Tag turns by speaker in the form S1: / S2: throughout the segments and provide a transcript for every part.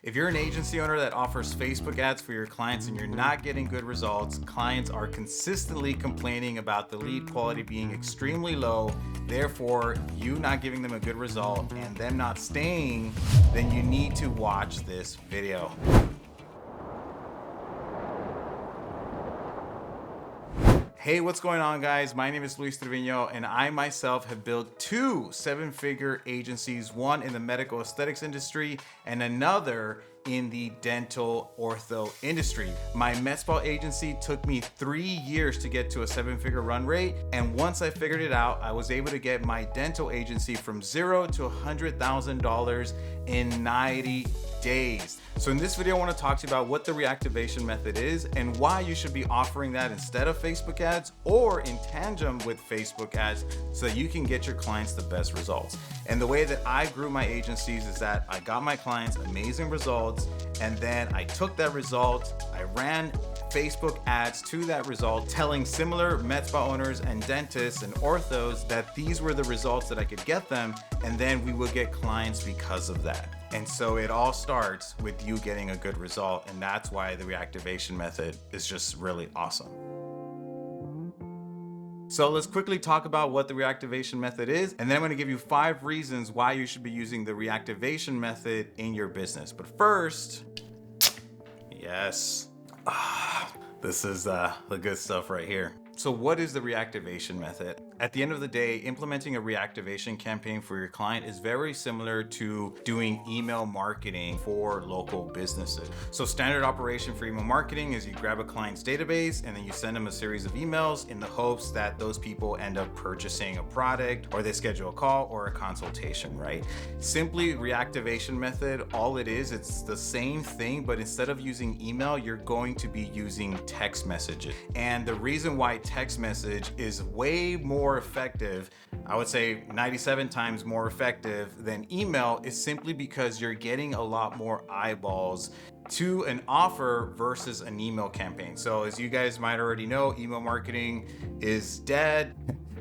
S1: If you're an agency owner that offers Facebook ads for your clients and you're not getting good results, clients are consistently complaining about the lead quality being extremely low, therefore you not giving them a good result and them not staying, then you need to watch this video. Hey, what's going on, guys? My name is Luis Trevino, and I myself have built two seven-figure agencies, one in the medical aesthetics industry and another in the dental ortho industry. My med spa agency took me 3 years to get to a seven-figure run rate, and once I figured it out, I was able to get my dental agency from $0 to $100,000 in 90 days. So in this video, I want to talk to you about what the reactivation method is and why you should be offering that instead of Facebook ads or in tandem with Facebook ads so that you can get your clients the best results. And the way that I grew my agencies is that I got my clients amazing results, and then I took that result, I ran Facebook ads to that result, telling similar med spa owners and dentists and orthos that these were the results that I could get them, and then we would get clients because of that. And so it all starts with you getting a good result, and that's why the reactivation method is just really awesome. So let's quickly talk about what the reactivation method is, and then I'm going to give you 5 reasons why you should be using the reactivation method in your business. But first, yes, this is the good stuff right here. So what is the reactivation method? At the end of the day, implementing a reactivation campaign for your client is very similar to doing email marketing for local businesses. So standard operation for email marketing is you grab a client's database and then you send them a series of emails in the hopes that those people end up purchasing a product, or they schedule a call or a consultation, right? Simply reactivation method, all it is, it's the same thing, but instead of using email, you're going to be using text messages. And the reason why text message is way more effective, I would say 97 times more effective than email, is simply because you're getting a lot more eyeballs to an offer versus an email campaign. So as you guys might already know, email marketing is dead.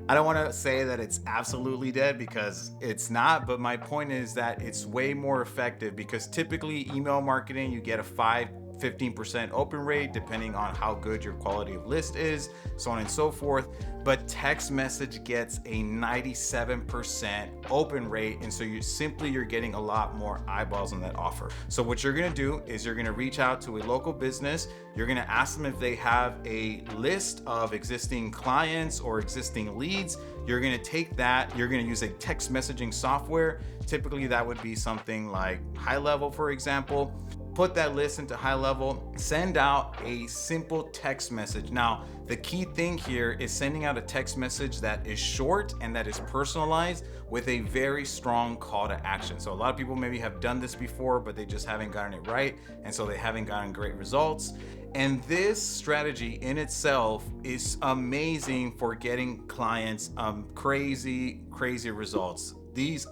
S1: I don't want to say that it's absolutely dead because it's not, but my point is that it's way more effective because typically email marketing, you get a 15% open rate depending on how good your quality of list is, so on and so forth. But text message gets a 97% open rate, and so you're getting a lot more eyeballs on that offer. So what you're going to do is you're going to reach out to a local business. You're going to ask them if they have a list of existing clients or existing leads. You're going to take that, you're going to use a text messaging software. Typically that would be something like High Level, for example. Put that list into High Level, send out a simple text message. Now, the key thing here is sending out a text message that is short and that is personalized with a very strong call to action. So a lot of people maybe have done this before, but they just haven't gotten it right. And so they haven't gotten great results. And this strategy in itself is amazing for getting clients crazy results.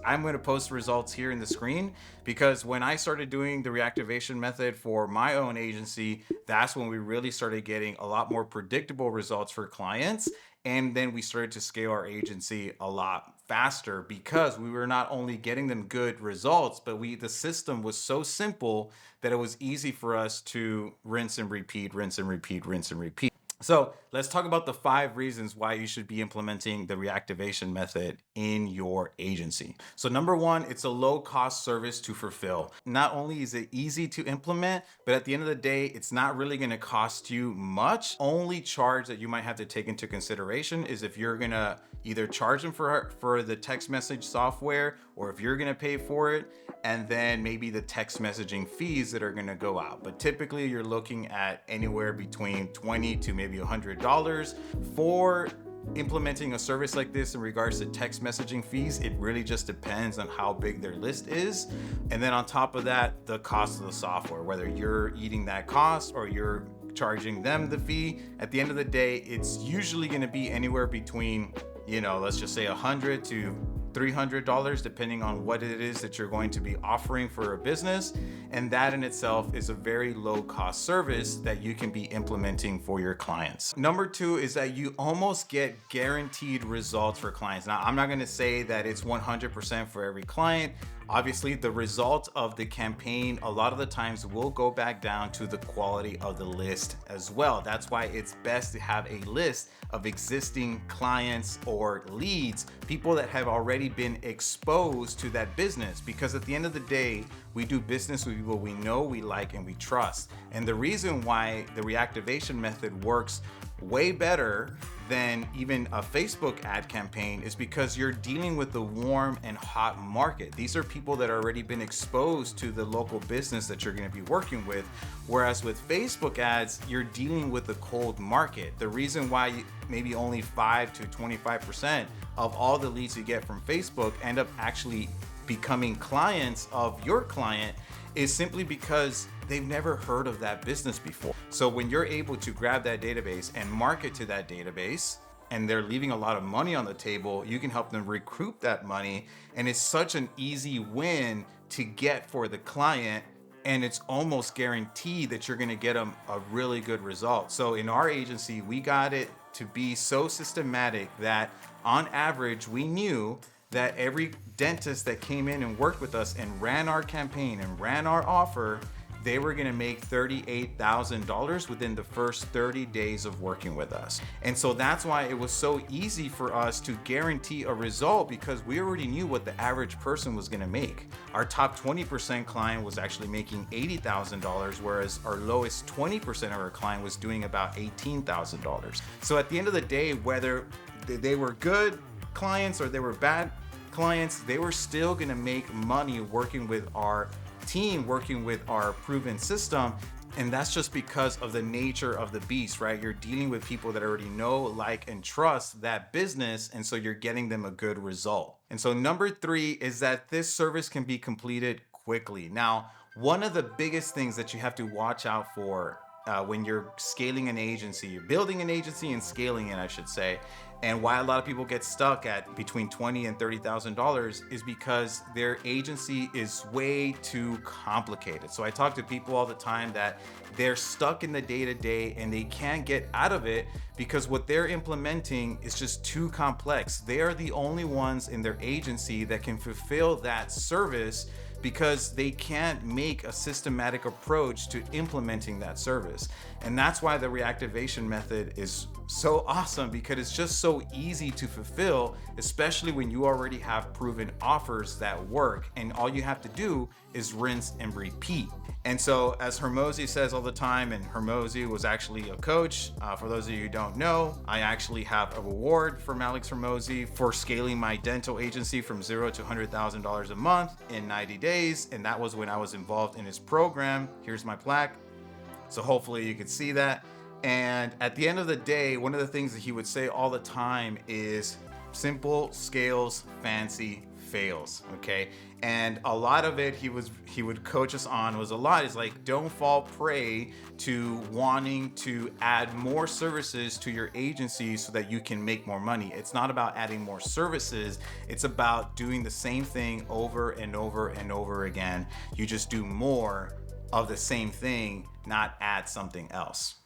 S1: I'm going to post results here in the screen because when I started doing the reactivation method for my own agency, that's when we really started getting a lot more predictable results for clients. And then we started to scale our agency a lot faster because we were not only getting them good results, but the system was so simple that it was easy for us to rinse and repeat. So let's talk about the 5 reasons why you should be implementing the reactivation method in your agency. So number 1, it's a low cost service to fulfill. Not only is it easy to implement, but at the end of the day, it's not really going to cost you much. Only charge that you might have to take into consideration is if you're going to either charge them for the text message software, or if you're going to pay for it, and then maybe the text messaging fees that are going to go out. But typically you're looking at anywhere between $20 to maybe $100 for implementing a service like this. In regards to text messaging fees, it really just depends on how big their list is. And then on top of that, the cost of the software, whether you're eating that cost or you're charging them the fee. At the end of the day, it's usually going to be anywhere between, let's just say $100 to $300, depending on what it is that you're going to be offering for a business. And that in itself is a very low cost service that you can be implementing for your clients. Number 2 is that you almost get guaranteed results for clients. Now, I'm not going to say that it's 100% for every client. Obviously, the result of the campaign a lot of the times will go back down to the quality of the list as well. That's why it's best to have a list of existing clients or leads, people that have already been exposed to that business, because at the end of the day, we do business with people we know, we like, and we trust. And the reason why the reactivation method works way better than even a Facebook ad campaign is because you're dealing with the warm and hot market. These are people that already been exposed to the local business that you're going to be working with. Whereas with Facebook ads, you're dealing with the cold market. The reason why maybe only 5 to 25% of all the leads you get from Facebook end up actually becoming clients of your client is simply because they've never heard of that business before. So when you're able to grab that database and market to that database, and they're leaving a lot of money on the table, you can help them recoup that money. And it's such an easy win to get for the client. And it's almost guaranteed that you're gonna get them a really good result. So in our agency, we got it to be so systematic that on average, we knew that every dentist that came in and worked with us and ran our campaign and ran our offer, they were gonna make $38,000 within the first 30 days of working with us. And so that's why it was so easy for us to guarantee a result, because we already knew what the average person was gonna make. Our top 20% client was actually making $80,000, whereas our lowest 20% of our client was doing about $18,000. So at the end of the day, whether they were good clients or they were bad clients, they were still gonna make money working with our team, working with our proven system. And that's just because of the nature of the beast, right? You're dealing with people that already know, like, and trust that business, and so you're getting them a good result. And so number 3 is that this service can be completed quickly. Now, one of the biggest things that you have to watch out for when you're scaling an agency, you're building an agency and scaling it, I should say, and why a lot of people get stuck at between $20,000 and $30,000 is because their agency is way too complicated. So I talk to people all the time that they're stuck in the day-to-day and they can't get out of it because what they're implementing is just too complex. They are the only ones in their agency that can fulfill that service because they can't make a systematic approach to implementing that service. And that's why the reactivation method is so awesome, because it's just so easy to fulfill, especially when you already have proven offers that work, and all you have to do is rinse and repeat. And so, as Hormozi says all the time, and Hormozi was actually a coach, for those of you who don't know, I actually have a reward from Alex Hormozi for scaling my dental agency from $0 to $100,000 a month in 90 days. And that was when I was involved in his program. Here's my plaque. So hopefully you can see that. And at the end of the day, one of the things that he would say all the time is simple scales, fancy fails. Okay. And a lot of it he would coach us on was a lot is like, don't fall prey to wanting to add more services to your agency so that you can make more money. It's not about adding more services. It's about doing the same thing over and over and over again. You just do more of the same thing, not add something else.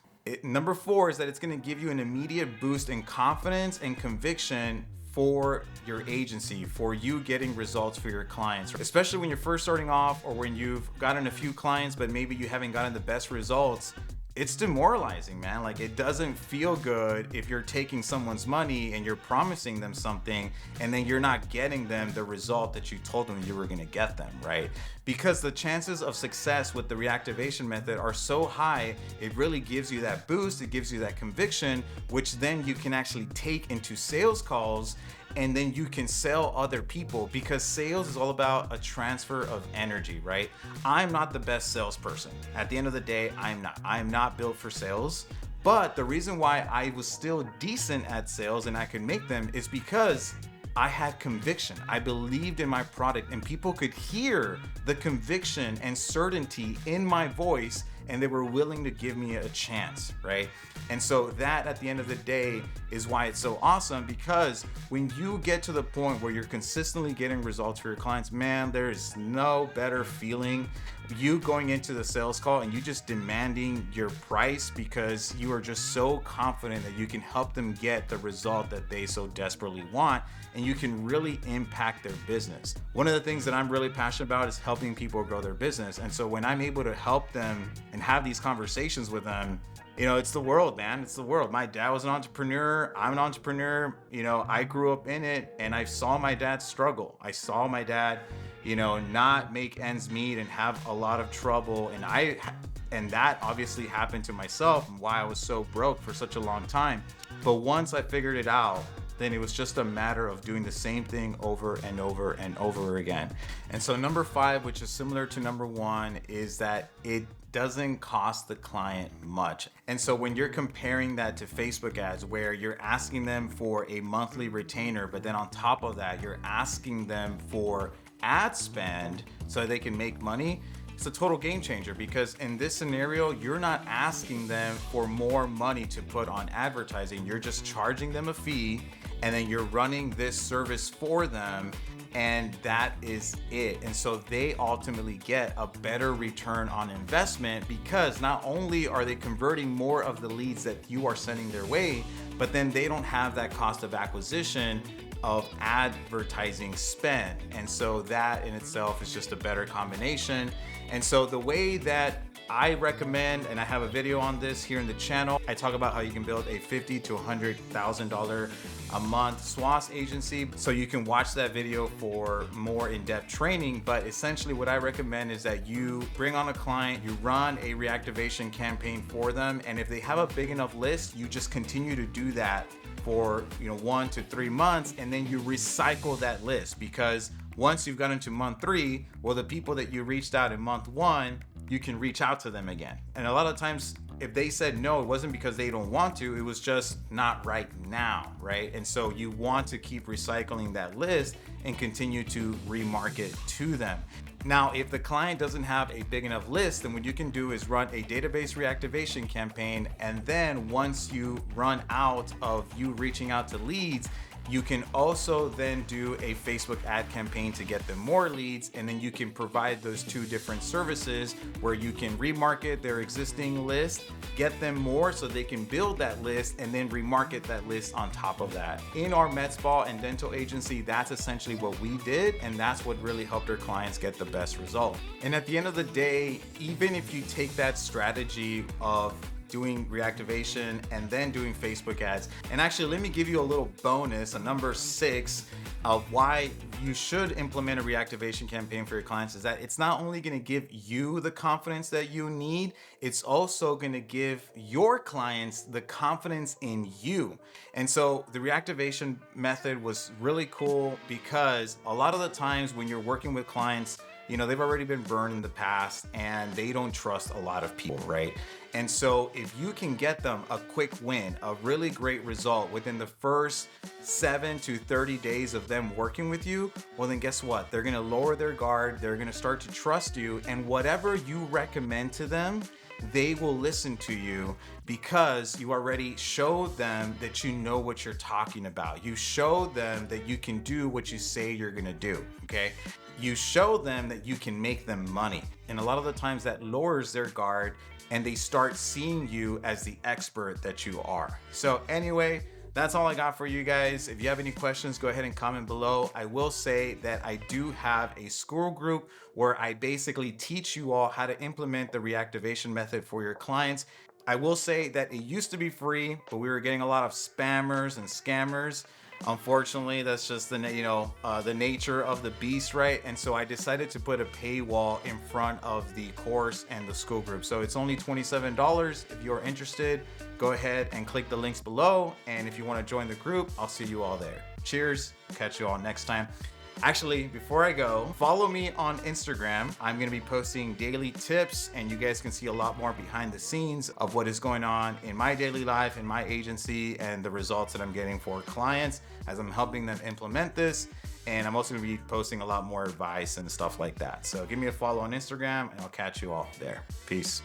S1: Number 4 is that it's going to give you an immediate boost in confidence and conviction for your agency, for you getting results for your clients, especially when you're first starting off or when you've gotten a few clients, but maybe you haven't gotten the best results. It's demoralizing, man. Like, it doesn't feel good if you're taking someone's money and you're promising them something and then you're not getting them the result that you told them you were going to get them, right? Because the chances of success with the reactivation method are so high, it really gives you that boost, it gives you that conviction, which then you can actually take into sales calls, and then you can sell other people, because sales is all about a transfer of energy, right? I'm not the best salesperson. At the end of the day, I'm not built for sales. But the reason why I was still decent at sales and I could make them is because I had conviction. I believed in my product, and people could hear the conviction and certainty in my voice, and they were willing to give me a chance, right? And so that, at the end of the day, is why it's so awesome, because when you get to the point where you're consistently getting results for your clients, man, there's no better feeling you going into the sales call and you just demanding your price because you are just so confident that you can help them get the result that they so desperately want, and you can really impact their business. One of the things that I'm really passionate about is helping people grow their business. And so when I'm able to help them and have these conversations with them, it's the world, man. It's the world. My dad was an entrepreneur. I'm an entrepreneur. I grew up in it, and I saw my dad struggle. I saw my dad, not make ends meet and have a lot of trouble. And that obviously happened to myself, and why I was so broke for such a long time. But once I figured it out, then it was just a matter of doing the same thing over and over and over again. And so number 5, which is similar to number 1, is that it doesn't cost the client much. And so when you're comparing that to Facebook ads, where you're asking them for a monthly retainer, but then on top of that, you're asking them for ad spend so they can make money, it's a total game changer, because in this scenario, you're not asking them for more money to put on advertising. You're just charging them a fee, and then you're running this service for them, and that is it. And so they ultimately get a better return on investment, because not only are they converting more of the leads that you are sending their way, but then they don't have that cost of acquisition of advertising spend. And so that in itself is just a better combination. And so the way that I recommend, and I have a video on this here in the channel, I talk about how you can build a $50,000 to $100,000 a month SWAS agency. So you can watch that video for more in-depth training. But essentially what I recommend is that you bring on a client, you run a reactivation campaign for them. And if they have a big enough list, you just continue to do that for 1 to 3 months, and then you recycle that list, because once you've gotten to month 3, well, the people that you reached out in month 1, you can reach out to them again. And a lot of times, if they said no, it wasn't because they don't want to, it was just not right now, right? And so you want to keep recycling that list and continue to remarket to them. Now, if the client doesn't have a big enough list, then what you can do is run a database reactivation campaign. And then once you run out of you reaching out to leads, you can also then do a Facebook ad campaign to get them more leads. And then you can provide those 2 different services where you can remarket their existing list, get them more so they can build that list, and then remarket that list on top of that. In our med spa and dental agency, that's essentially what we did. And that's what really helped our clients get the best result. And at the end of the day, even if you take that strategy of doing reactivation and then doing Facebook ads. And actually, let me give you a little bonus, a number 6 of why you should implement a reactivation campaign for your clients, is that it's not only going to give you the confidence that you need, it's also going to give your clients the confidence in you. And so the reactivation method was really cool, because a lot of the times when you're working with clients, they've already been burned in the past and they don't trust a lot of people, right? And so if you can get them a quick win, a really great result within the first 7 to 30 days of them working with you, well, then guess what? They're going to lower their guard. They're going to start to trust you, and whatever you recommend to them, they will listen to you, because you already showed them that you know what you're talking about. You showed them that you can do what you say you're going to do. Okay. You show them that you can make them money. And a lot of the times that lowers their guard, and they start seeing you as the expert that you are. So anyway, that's all I got for you guys. If you have any questions, go ahead and comment below. I will say that I do have a school group where I basically teach you all how to implement the reactivation method for your clients. I will say that it used to be free, but we were getting a lot of spammers and scammers. Unfortunately, that's just the nature of the beast, right? And so I decided to put a paywall in front of the course and the school group. So it's only $27. If you're interested, go ahead and click the links below. And if you want to join the group, I'll see you all there. Cheers. Catch you all next time. Actually, before I go, follow me on Instagram. I'm going to be posting daily tips, and you guys can see a lot more behind the scenes of what is going on in my daily life, in my agency, and the results that I'm getting for clients as I'm helping them implement this. And I'm also going to be posting a lot more advice and stuff like that. So give me a follow on Instagram, and I'll catch you all there. Peace.